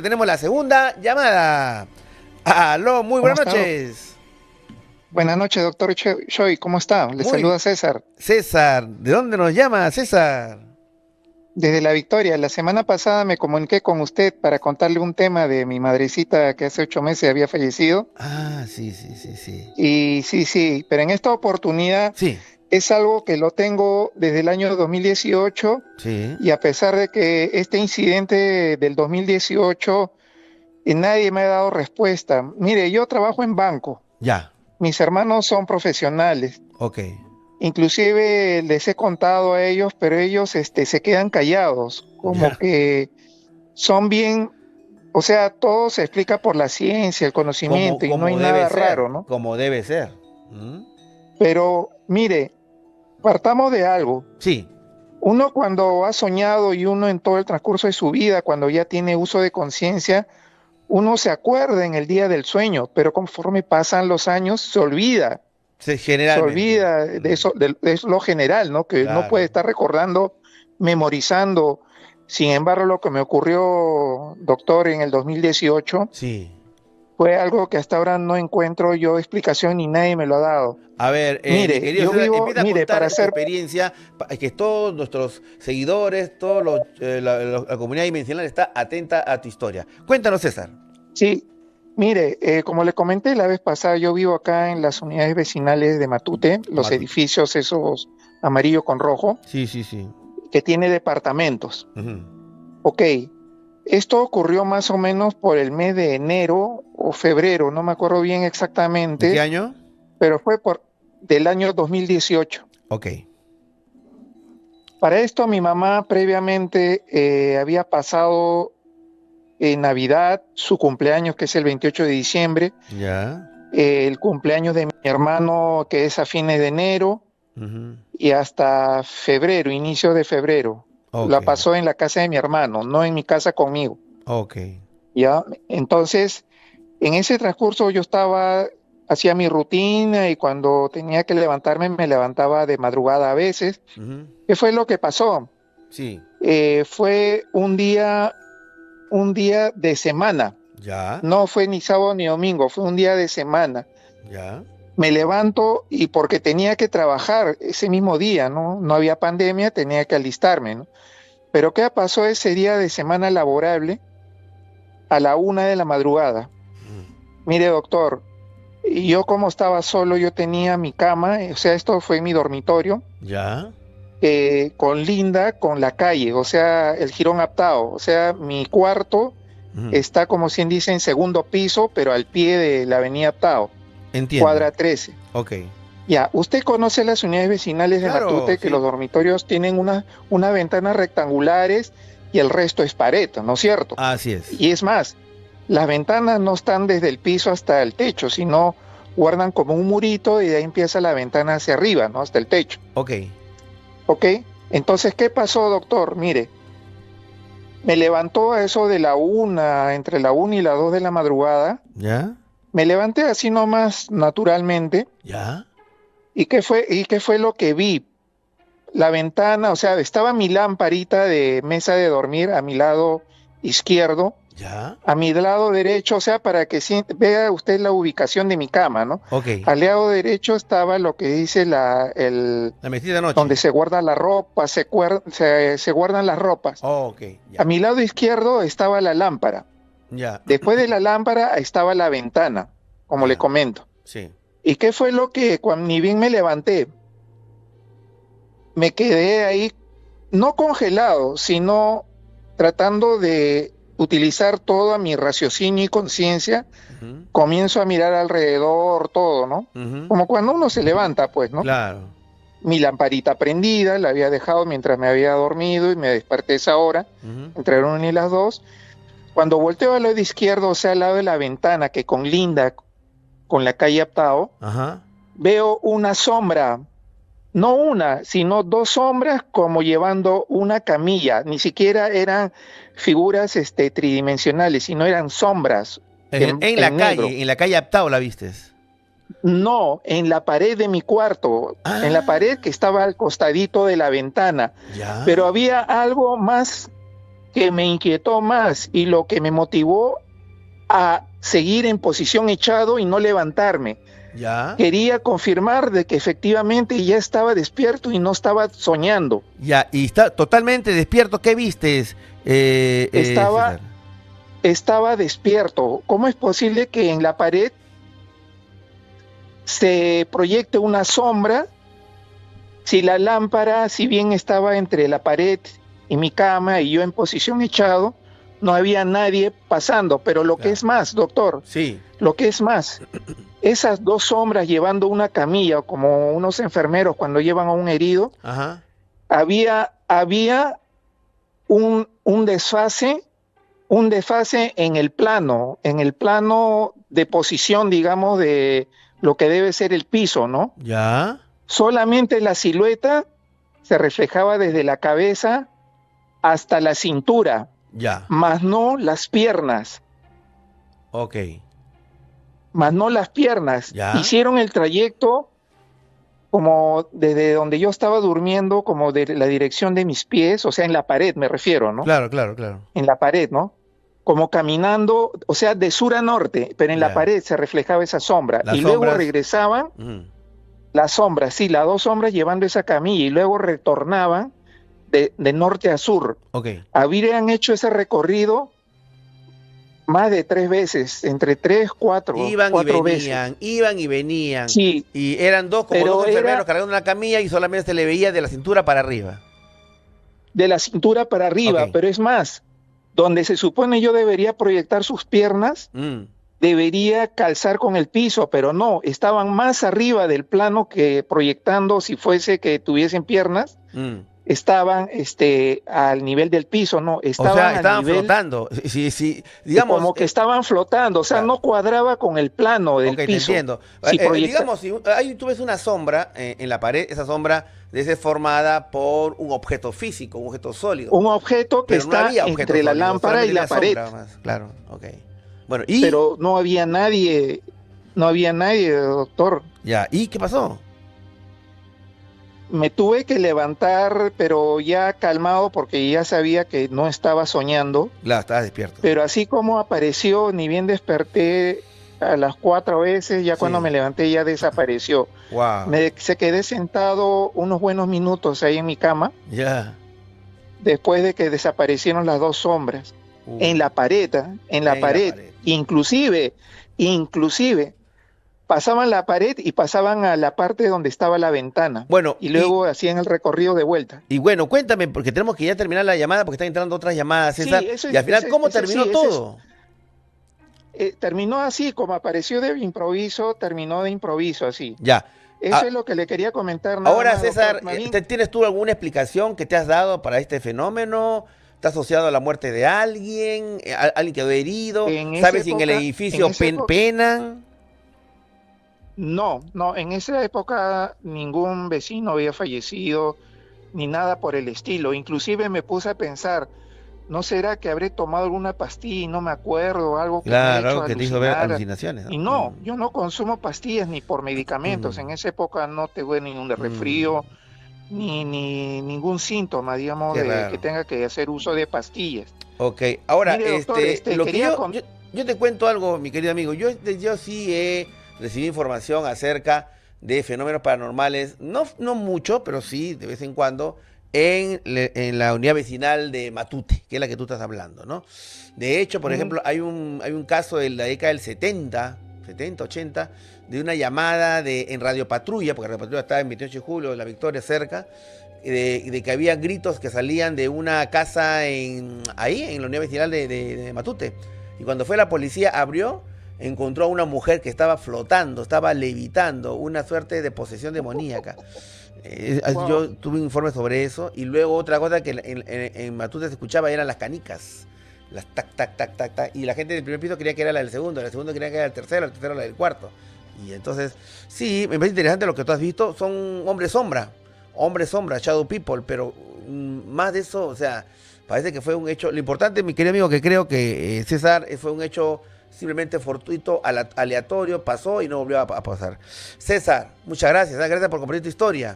Tenemos la segunda llamada. Aló, muy ¿Cómo buenas está? noches. Buenas noches, doctor Choi. ¿Cómo está? Le Muy, saluda César. César, ¿de dónde nos llama César? Desde La Victoria, la semana pasada me comuniqué con usted para contarle un tema de mi madrecita que hace 8 meses había fallecido. Ah, sí, sí, sí, sí. Y sí, sí, pero en esta oportunidad Sí, es algo que lo tengo desde el año 2018 sí, y a pesar de que este incidente del 2018 nadie me ha dado respuesta. Mire, yo trabajo en banco, ya, mis hermanos son profesionales. ok. Inclusive les he contado a ellos, pero ellos se quedan callados, como Ya, que son bien, o sea, todo se explica por la ciencia, el conocimiento y no hay como debe nada ser, raro, ¿no? como debe ser. ¿Mm? Pero mire, partamos de algo. Sí, Uno cuando ha soñado y uno en todo el transcurso de su vida, cuando ya tiene uso de conciencia, uno se acuerda en el día del sueño, pero conforme pasan los años sí, se generalmente. olvida de Mm, eso, de eso lo general, ¿no? Que no puede claro, estar recordando, memorizando. Sin embargo, lo que me ocurrió, doctor, en el 2018 sí. fue algo que hasta ahora no encuentro yo explicación y nadie me lo ha dado. A ver, mi Mire, querido yo César, vivo, empieza a mire, para contar tu ser, experiencia, que todos nuestros seguidores, la comunidad dimensional está atenta a tu historia. Cuéntanos, César. sí, mire, como le comenté la vez pasada, yo vivo acá en las unidades vecinales de Matute, los Matute. edificios esos amarillo con rojo, Sí, sí, sí. que tiene departamentos. Ujú. Ok, esto ocurrió más o menos por el mes de enero o febrero, no me acuerdo bien ¿De qué exactamente, año? pero fue por del año 2018. Ok. Para esto mi mamá previamente había pasado Navidad, su cumpleaños que es el 28 de diciembre, Ya. el cumpleaños de mi hermano que es a fines de enero Ujú. y hasta febrero, inicio de febrero. Ok. La pasó en la casa de mi hermano, no en mi casa conmigo. Ok. ¿Ya? Entonces, en ese transcurso yo estaba, hacía mi rutina y cuando tenía que levantarme me levantaba de madrugada a veces. Ujú. ¿Qué fue lo que pasó? Sí. Fue un día de semana. Ya. No fue ni sábado ni domingo, fue un día de semana. Ya. Me levanto y porque tenía que trabajar ese mismo día, ¿no? No había pandemia, tenía que alistarme, ¿no? Pero ¿qué pasó ese día de semana laborable a la 1 de la madrugada? Mm. Mire, doctor, y yo como estaba solo, yo tenía mi cama, o sea, esto fue mi dormitorio, Ya. con linda con la calle, o sea, el jirón aptado, o sea, mi cuarto Ujú. está como quien dice en segundo piso, pero al pie de la avenida Aptao, Entiendo. cuadra 13. Ok. Ya, usted conoce las unidades vecinales de Claro, Matute, que los sí. dormitorios tienen unas ventanas rectangulares y el resto es pared, ¿no es cierto? Así es. Y es más, las ventanas no están desde el piso hasta el techo, sino guardan como un murito y de ahí empieza la ventana hacia arriba, ¿no? Hasta el techo. Ok. ¿Ok? Entonces, ¿qué pasó, doctor? Mire, me levantó a eso de entre la 1 y la 2 de la madrugada. Ya. Me levanté así nomás naturalmente. Ya. ¿Y qué fue lo que vi? La ventana, o sea, estaba mi lamparita de mesa de dormir a mi lado izquierdo, Ya. a mi lado derecho, o sea, para que vea usted la ubicación de mi cama, ¿no? Ok. Al lado derecho estaba lo que dice La mesita de donde noche. se guarda la ropa, se guardan las ropas. Ok. A Ya. mi lado izquierdo estaba la lámpara. Ya. Después de la lámpara estaba la ventana, como le Ya. comento. Sí. ¿Y qué fue lo que, cuando ni bien me levanté, me quedé ahí, no congelado, sino tratando de utilizar toda mi raciocinio y conciencia? Ujú. Comienzo a mirar alrededor, todo, ¿no? Ujú. Como cuando uno se levanta, pues, ¿no? Claro. Mi lamparita prendida, la había dejado mientras me había dormido y me desperté esa hora, Ujú. entre la 1 y las 2. Cuando volteo al lado izquierdo, o sea, al lado de la ventana que conlinda con la calle Aptao, Ajá. veo una sombra, no una, sino dos sombras como llevando una camilla. Ni siquiera eran figuras tridimensionales, sino eran sombras en negro. En la calle Aptao la vistes. No, en la pared de mi cuarto, en la pared que Ah, estaba al costadito de la ventana. ya. Pero había algo más, que me inquietó más y lo que me motivó a seguir en posición echado y no levantarme. Ya, Quería confirmar de que efectivamente ya estaba despierto y no estaba soñando. ya, y está totalmente despierto. ¿Qué vistes, Estaba, César? estaba despierto. ¿Cómo es posible que en la pared se proyecte una sombra si la lámpara, si bien estaba entre la pared y mi cama y yo en posición echado, no había nadie pasando? Pero lo que Claro. es más, doctor, Sí, lo que es más, esas dos sombras llevando una camilla, como unos enfermeros cuando llevan a un herido, ajá, había un desfase en el plano de posición, digamos, de lo que debe ser el piso, ¿no? ya, Solamente la silueta se reflejaba desde la cabeza hasta la cintura, ya, más no las piernas, ok, más no las piernas. ya, Hicieron el trayecto como desde donde yo estaba durmiendo, como de la dirección de mis pies, o sea, en la pared me refiero, ¿no? claro, claro, claro, En la pared, ¿no? Como caminando, o sea, de sur a norte, pero en la ya. pared se reflejaba esa sombra. Las Y luego sombras, regresaban ujú, las sombras, sí, las dos sombras llevando esa camilla, y luego retornaban de norte a sur. ok. Habrían hecho ese recorrido más de 3 veces, entre Iban y cuatro veces. venían, iban y venían. Sí, Y eran dos, como dos pero enfermeros era cargando una camilla y solamente se le veía de la cintura para arriba. de la cintura para Ok. arriba, pero es más, donde se supone yo debería proyectar sus piernas, Mm, debería calzar con el piso, pero no, estaban más arriba del plano que proyectando si fuese que tuviesen piernas, mm. estaban al nivel del piso, no, O sea, estaban al estaban nivel, flotando. Sí, sí, digamos, como que estaban flotando, o sea, claro. no cuadraba con el plano Ok, del te piso. entiendo. Si proyecta, Digamos, si ahí tú ves una sombra en la pared, esa sombra debe ser formada por un objeto físico, un objeto sólido. un objeto que Pero no está había objeto entre la sólido, lámpara y solamente la tenía pared, sombra más. Claro, ok. Bueno, y pero no había nadie, no había nadie, doctor. ya, ¿y qué pasó? Me tuve que levantar, pero ya calmado porque ya sabía que no estaba soñando, Claro, estabas despierto. pero así como apareció, ni bien desperté a las 4 veces, ya cuando Sí. me levanté ya desapareció. Wow. Se quedé sentado unos buenos minutos ahí en mi cama, Ya. después de que desaparecieron las dos sombras, en Uy, la pared, ¿ah? En la en la pared, pared. inclusive, pasaban la pared y pasaban a la parte donde estaba la ventana, Bueno, y luego hacían el recorrido de vuelta. y bueno, cuéntame, porque tenemos que ya terminar la llamada porque están entrando otras llamadas, César. Sí, eso Y al es, final, ¿cómo terminó sí, todo? terminó así, como apareció de improviso, terminó de improviso, así. Ya. Eso A- es lo que le quería comentar nada Ahora, más, doctor. César, Más bien, ¿tienes tú alguna explicación que te has dado para este fenómeno? ¿Está asociado a la muerte de alguien? ¿Alguien quedó herido? ¿Sabes si en el en edificio esa época, penan? no, en esa época ningún vecino había fallecido, ni nada por el estilo. Inclusive me puse a pensar, ¿no será que habré tomado alguna pastilla y no me acuerdo, algo que me ha Claro, hecho algo que te hizo ver alucinar? alucinaciones, Y ¿no? no, yo no consumo pastillas ni por medicamentos. En Mm, esa época no tuve ningún mm, resfrío, ni ningún síntoma, digamos, qué de que raro. tenga que hacer uso de pastillas. Ok, ahora, Mire, doctor, lo que yo te cuento algo, mi querido amigo. Yo sí he recibido información acerca de fenómenos paranormales, no mucho, pero sí de vez en cuando, en la unidad vecinal de Matute, que es la que tú estás hablando, ¿no? De hecho, por Mm, ejemplo, hay un caso de la década del 70, 80, de una llamada en Radio Patrulla, porque Radio Patrulla estaba en 28 de julio, La Victoria, cerca, de que había gritos que salían de una casa ahí, en la unidad vecinal de Matute. Y cuando fue la policía, abrió, encontró a una mujer que estaba flotando, estaba levitando, una suerte de posesión demoníaca. wow. Yo tuve un informe sobre eso. Y luego otra cosa que en Matute se escuchaba eran las canicas. Las tac, tac, tac, tac, tac. Y la gente del primer piso quería que era la del segundo quería que era el tercero la del cuarto. Y entonces, sí, me parece interesante lo que tú has visto. Son hombres sombra, shadow people, pero más de eso, o sea, parece que fue un hecho. Lo importante, mi querido amigo, que creo que César fue un hecho simplemente fortuito, aleatorio, pasó y no volvió a pasar. César, muchas gracias, gracias por compartir tu historia.